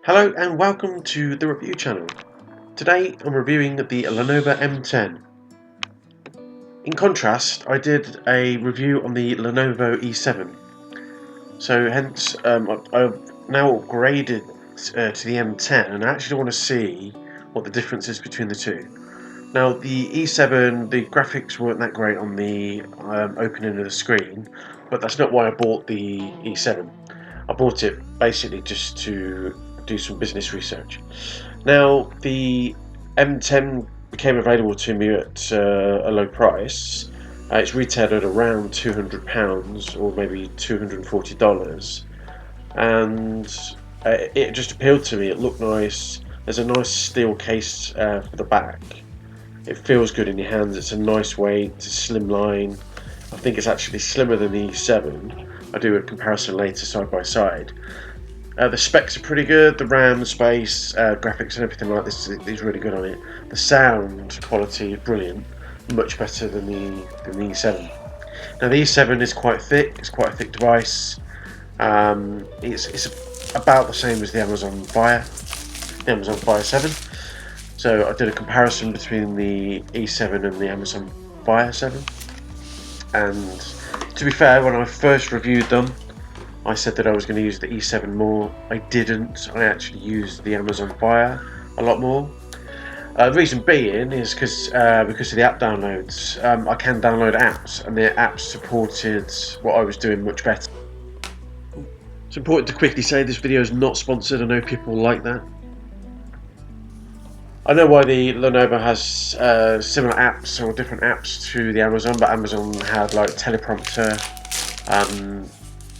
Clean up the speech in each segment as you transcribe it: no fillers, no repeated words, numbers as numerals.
Hello and welcome to the review channel. Today I'm reviewing the Lenovo M10. In contrast, I did a review on the Lenovo E7. So hence I've now upgraded to the M10 and I actually want to see what the difference is between the two. Now the E7, the graphics weren't that great on the opening of the screen, but that's not why I bought the E7. I bought it basically just to do some business research. Now the M10 became available to me at a low price. It's retailed at around £200 or maybe $240, and it just appealed to me. It looked nice. There's a nice steel case for the back. It feels good in your hands. It's a nice weight. It's a slimline. I think it's actually slimmer than the E7. I'll do a comparison later side by side. The specs are pretty good. The RAM, space, graphics and everything like this is really good on it. The sound quality is brilliant. Much better than the E7. Now the E7 is quite thick. It's quite a thick device. It's about the same as the Amazon Fire 7. So I did a comparison between the E7 and the Amazon Fire 7. And to be fair, when I first reviewed them, I said that I was going to use the E7 more. I didn't. I actually used the Amazon Fire a lot more. The reason being is because of the app downloads. I can download apps, and the apps supported what I was doing much better. It's important to quickly say this video is not sponsored. I know people like that. I know why the Lenovo has similar apps or different apps to the Amazon, but Amazon had like teleprompter.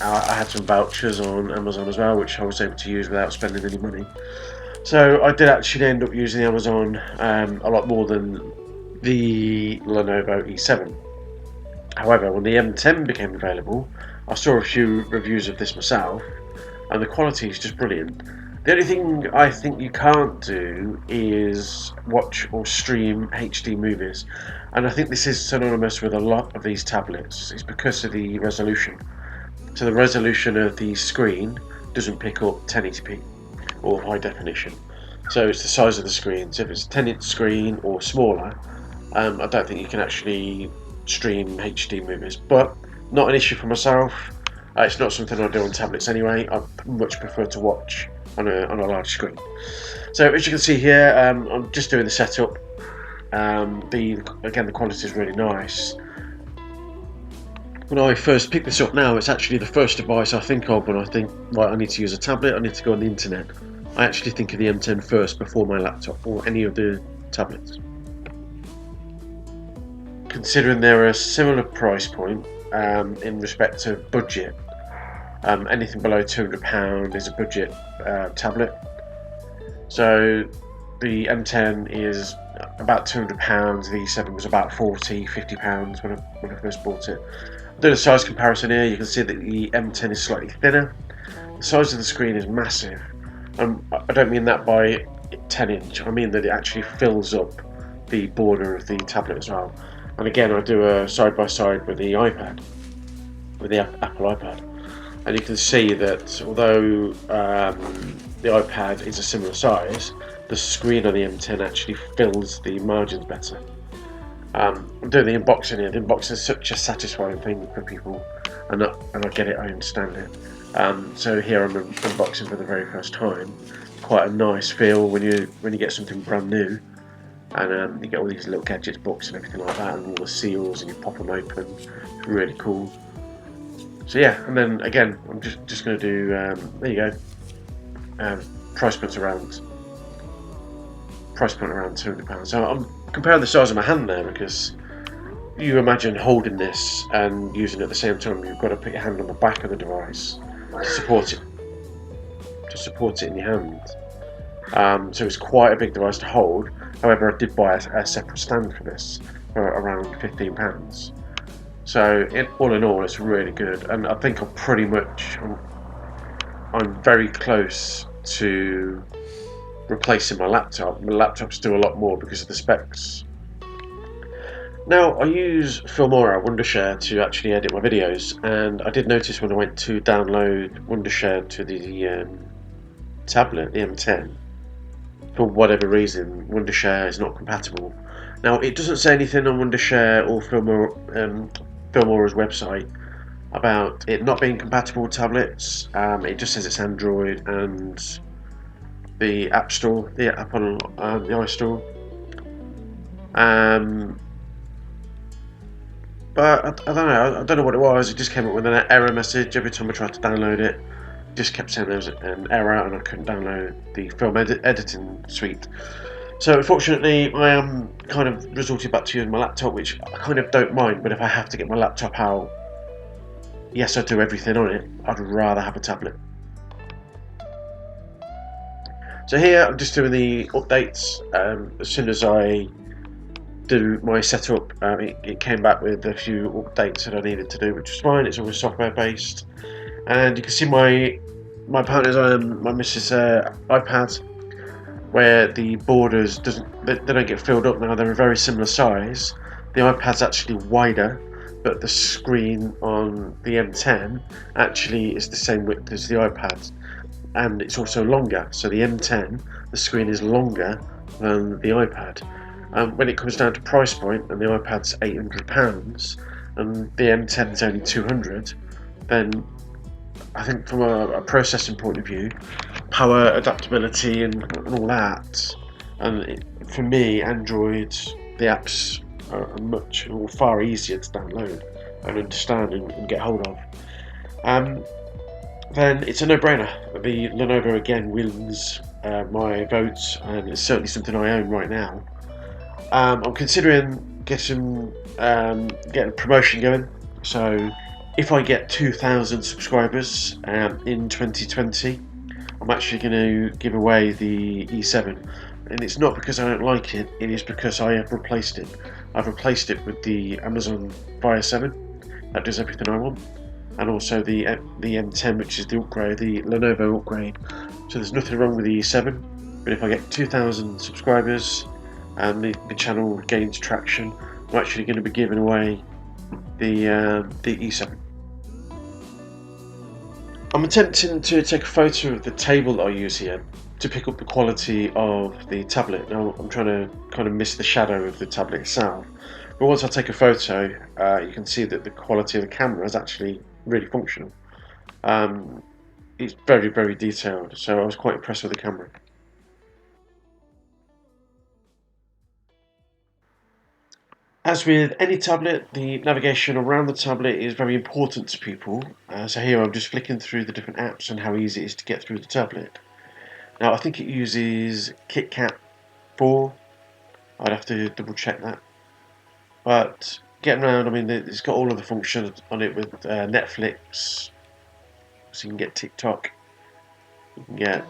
I had some vouchers on Amazon as well, which I was able to use without spending any money. So I did actually end up using the Amazon a lot more than the Lenovo E7. However, when the M10 became available, I saw a few reviews of this myself, and the quality is just brilliant. The only thing I think you can't do is watch or stream HD movies, and I think this is synonymous with a lot of these tablets. It's because of the resolution. So the resolution of the screen doesn't pick up 1080p or high definition. So it's the size of the screen. So if it's a 10-inch screen or smaller, I don't think you can actually stream HD movies. But not an issue for myself. It's not something I do on tablets anyway. I much prefer to watch on a large screen. So as you can see here, I'm just doing the setup. Again, the quality is really nice. When I first picked this up now, it's actually the first device I think of when I think, right, I need to use a tablet, I need to go on the internet. I actually think of the M10 first before my laptop or any of the tablets. Considering they're a similar price point in respect to budget, anything below £200 is a budget tablet. So the M10 is about £200, the E7 was about £40–50 when I first bought it. I'll do a size comparison here. You can see that the M10 is slightly thinner. The size of the screen is massive. I don't mean that by 10-inch, I mean that it actually fills up the border of the tablet as well. And again, I do a side-by-side with the iPad, with the Apple iPad. And you can see that although the iPad is a similar size, the screen on the M10 actually fills the margins better. I'm doing the unboxing here. The unboxing is such a satisfying thing for people, and I get it, I understand it. So here I'm unboxing for the very first time. Quite a nice feel when you get something brand new, and you get all these little gadgets, books and everything like that, and all the seals, and you pop them open. It's really cool. So yeah, and then again, I'm just going to do, there you go, price point around £200. So I'm comparing the size of my hand there, because you imagine holding this and using it at the same time. You've got to put your hand on the back of the device to support it in your hand. So it's quite a big device to hold. However, I did buy a separate stand for this for around £15. So all in all, it's really good, and I think I'm very close to replacing my laptop. My laptops do a lot more because of the specs. Now, I use Filmora Wondershare to actually edit my videos, and I did notice when I went to download Wondershare to the tablet, the M10, for whatever reason, Wondershare is not compatible. Now, it doesn't say anything on Wondershare or Filmora's website about it not being compatible with tablets. It just says it's Android and the App Store, the Apple, the iStore. But I don't know. I don't know what it was. It just came up with an error message every time I tried to download it. It just kept saying there was an error and I couldn't download the film editing suite. So unfortunately, I am kind of resorted back to using my laptop, which I kind of don't mind. But if I have to get my laptop out, yes, I do everything on it. I'd rather have a tablet. So here I'm just doing the updates. As soon as I do my setup, it came back with a few updates that I needed to do, which was fine. It's always software based, and you can see my partner's my missus' iPad, where the borders they don't get filled up now. They're a very similar size. The iPad's actually wider, but the screen on the M10 actually is the same width as the iPad, and it's also longer. So the M10, the screen is longer than the iPad. When it comes down to price point, and the iPad's £800 and the M10 is only £200, then I think from a processing point of view, power adaptability and all that, and for me, Android, the apps are much or far easier to download and understand and get hold of. Then it's a no-brainer. The Lenovo again wins my votes, and it's certainly something I own right now. I'm considering getting a promotion going. So if I get 2,000 subscribers in 2020, I'm actually going to give away the E7. And it's not because I don't like it, it is because I have replaced it. I've replaced it with the Amazon Fire 7. That does everything I want. And also the M10, which is the upgrade, the Lenovo upgrade. So there's nothing wrong with the E7. But if I get 2,000 subscribers, and the channel gains traction, I'm actually going to be giving away the E7. I'm attempting to take a photo of the table that I use here to pick up the quality of the tablet. Now I'm trying to kind of miss the shadow of the tablet itself, but once I take a photo, you can see that the quality of the camera is actually really functional. It's very, very detailed, so I was quite impressed with the camera. As with any tablet, the navigation around the tablet is very important to people. So here I'm just flicking through the different apps and how easy it is to get through the tablet. Now I think it uses KitKat 4. I'd have to double check that. But getting around, I mean, it's got all of the functions on it with Netflix. So you can get TikTok, you can get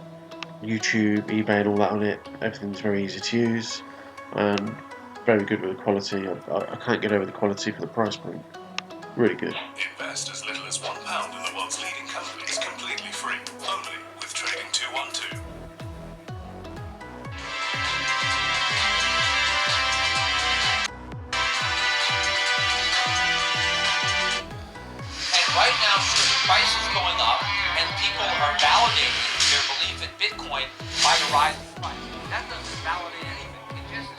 YouTube, eBay and all that on it. Everything's very easy to use. Very good with the quality. I can't get over the quality for the price point. Really good. Invest as little as £1 in the world's leading companies completely free, only with Trading 212. And right now, the price is going up, and people are validating their belief in Bitcoin by the rise in price. That doesn't validate anything. It just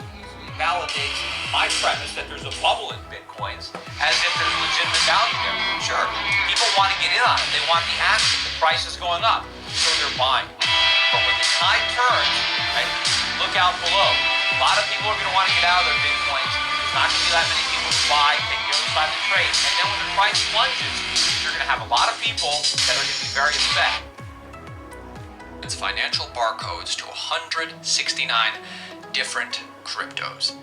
validates my premise that there's a bubble in Bitcoins as if there's legitimate value there. Sure, people want to get in on it. They want the action. The price is going up, so they're buying. But when the tide turns, right, look out below. A lot of people are going to want to get out of their Bitcoins. There's not going to be that many people to buy, take the other side of the trade. And then when the price plunges, you're going to have a lot of people that are going to be very upset. It's financial barcodes to 169 different cryptos.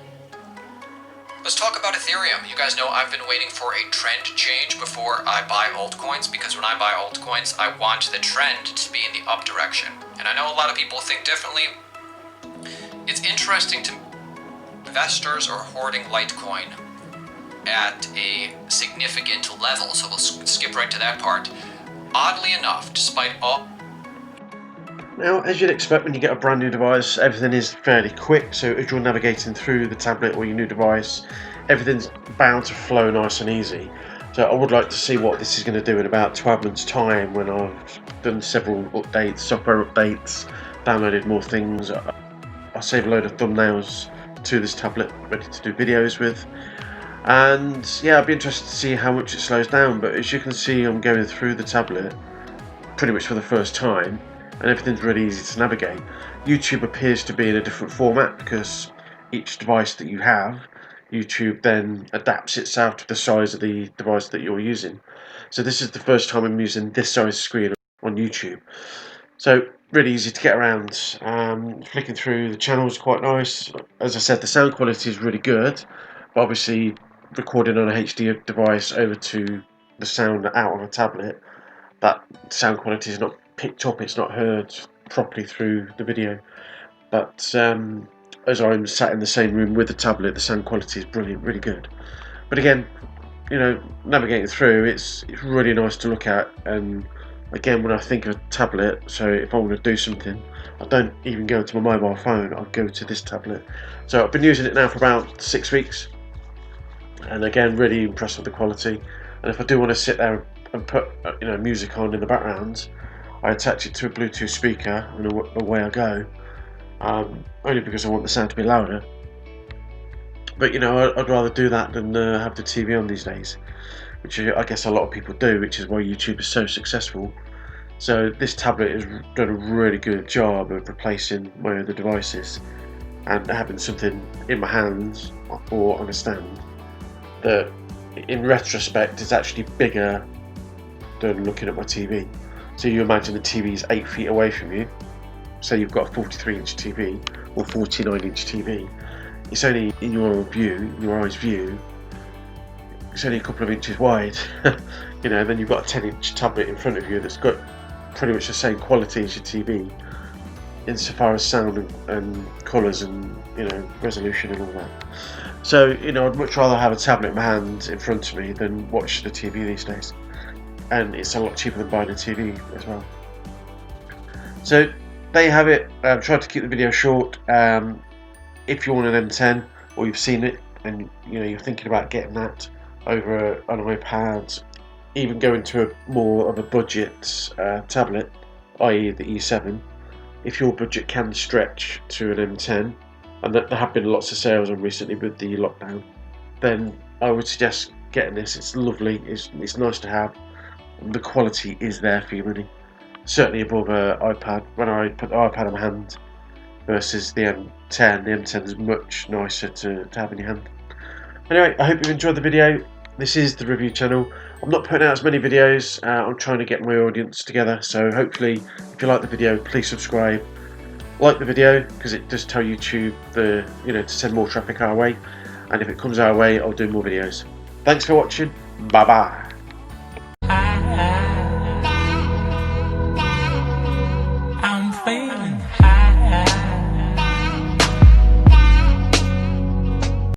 Let's talk about Ethereum. You guys know I've been waiting for a trend change before I buy altcoins, because when I buy altcoins, I want the trend to be in the up direction. And I know a lot of people think differently. It's interesting to investors are hoarding Litecoin at a significant level, so we'll skip right to that part. Oddly enough, despite all... Now, as you'd expect when you get a brand new device, everything is fairly quick, so as you're navigating through the tablet or your new device, everything's bound to flow nice and easy. So I would like to see what this is going to do in about 12 months time, when I've done several updates, software updates, downloaded more things. I'll save a load of thumbnails to this tablet ready to do videos with, and yeah, I'd be interested to see how much it slows down. But as you can see, I'm going through the tablet pretty much for the first time, and everything's really easy to navigate. YouTube appears to be in a different format because each device that you have, YouTube then adapts itself to the size of the device that you're using. So this is the first time I'm using this size screen on YouTube. So really easy to get around. Flicking through the channels quite nice. As I said, the sound quality is really good, but obviously recording on a HD device over to the sound out of a tablet, that sound quality is not picked up, it's not heard properly through the video. But as I'm sat in the same room with the tablet, the sound quality is brilliant, really good. But again, you know, navigating through, it's really nice to look at. And again, when I think of a tablet, so if I want to do something, I don't even go to my mobile phone, I go to this tablet. So I've been using it now for about 6 weeks, and again, really impressed with the quality. And if I do want to sit there and put music on in the background, I attach it to a Bluetooth speaker and away I go. Only because I want the sound to be louder. But I'd rather do that than have the TV on these days, which I guess a lot of people do, which is why YouTube is so successful. So this tablet has done a really good job of replacing my other devices, and having something in my hands or on a stand that in retrospect is actually bigger than looking at my TV. So you imagine the TV is 8 feet away from you. Say you've got a 43-inch TV or 49-inch TV. It's only in your view, your eye's view, it's only a couple of inches wide. Then you've got a 10-inch tablet in front of you that's got pretty much the same quality as your TV, insofar as sound and colours and resolution and all that. So I'd much rather have a tablet in my hand in front of me than watch the TV these days, and it's a lot cheaper than buying a TV as well. So there you have it. I've tried to keep the video short. If you want an M10 or you've seen it and you're thinking about getting that over an iPad, even going to a more of a budget tablet, i.e. the E7, if your budget can stretch to an M10, and there have been lots of sales on recently with the lockdown, then I would suggest getting this. It's lovely, it's nice to have, the quality is there for your money. Certainly above an iPad. When I put the iPad in my hand versus the M10, the M10 is much nicer to have in your hand. Anyway, I hope you've enjoyed the video. This is the review channel. I'm not putting out as many videos. I'm trying to get my audience together, so hopefully if you like the video, please subscribe. Like the video, because it does tell YouTube to send more traffic our way, and if it comes our way, I'll do more videos. Thanks for watching. Bye bye.